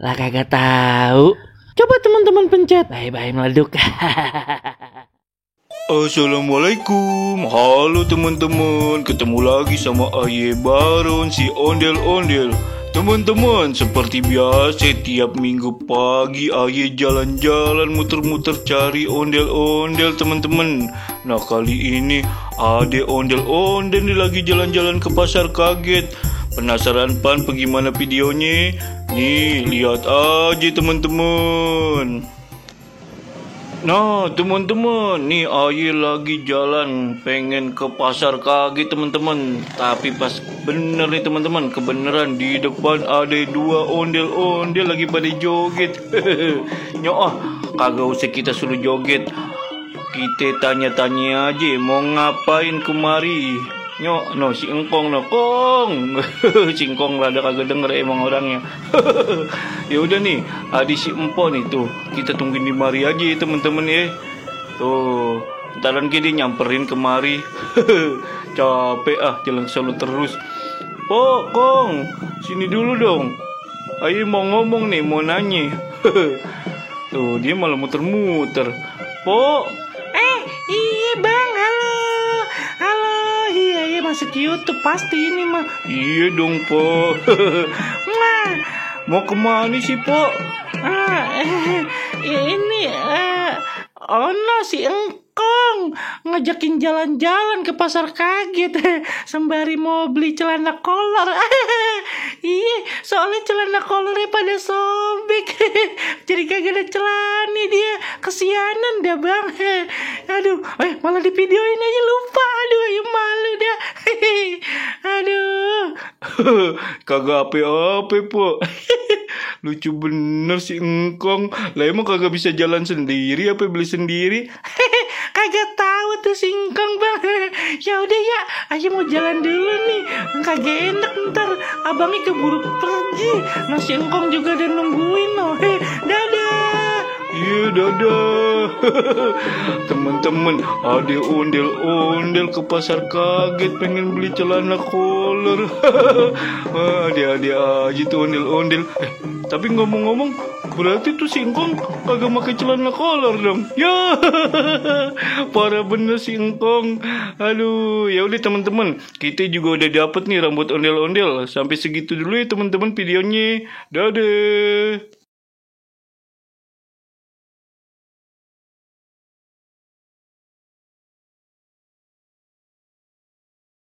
Lah kagak tahu. Coba teman-teman pencet. Bye-bye meleduk. Assalamualaikum, halo teman-teman. Ketemu lagi sama Aye Baron si ondel-ondel. Teman-teman, seperti biasa tiap minggu pagi Aye jalan-jalan muter-muter cari ondel-ondel teman-teman. Nah kali ini ada ondel-ondel nih lagi jalan-jalan ke pasar kaget. Penasaran pan bagaimana videonya? Nih lihat aja teman-teman. Nah teman-teman, nih Aye lagi jalan pengen ke pasar kaget teman-teman. Tapi pas bener nih teman-teman, kebenaran di depan ada dua ondel-ondel lagi pada joget. Nyoh, kagak usah kita suruh joget. Kita tanya-tanya aja mau ngapain kemari. Nyok, no si engkong no kong. Si engkong rada kagak denger emang orangnya. Ya udah nih, adi si empo nih tuh. Kita tungguin di mari aja teman-teman ya. Tuh, ntaran dia nyamperin kemari. Capek jalan solo terus. Po, kong, sini dulu dong. Ayo mau ngomong nih, mau nanya. Tuh, dia malah muter-muter. Po. Iya bang, halo. Iya masuk YouTube pasti ini mah. Iya dong po. Mau kemana sih po? Ini Ono si engkong ngajakin jalan-jalan ke pasar kaget sembari mau beli celana kolor. Iya, soalnya celana kolornya pada sobek. Jadi kagak ada celana dia. Kesianan dah bang. Aduh, malah di videoin aja lupa. Aduh, ayo malu dah. Aduh. Kagak apa-apa po. Lucu bener si engkong. Lah emang kagak bisa jalan sendiri apa beli sendiri? Kagak tahu tuh si engkong bang. Ya udah ya, ayo mau jalan dulu nih. Kagak enak ntar abangnya keburu pergi. Nah si engkong juga udah nungguin loh. Dadah. Iya dadah. Teman-teman, ada ondel-ondel ke pasar kaget pengen beli celana kolor. Ada aja tuh ondel-ondel. Tapi ngomong-ngomong, berarti tuh si engkong kagak pakai celana kolor dong. Ya, parah bener si engkong. Aduh, ya udah teman-teman, kita juga udah dapet nih rambut ondel-ondel. Sampai segitu dulu ya teman-teman videonya. Dadah.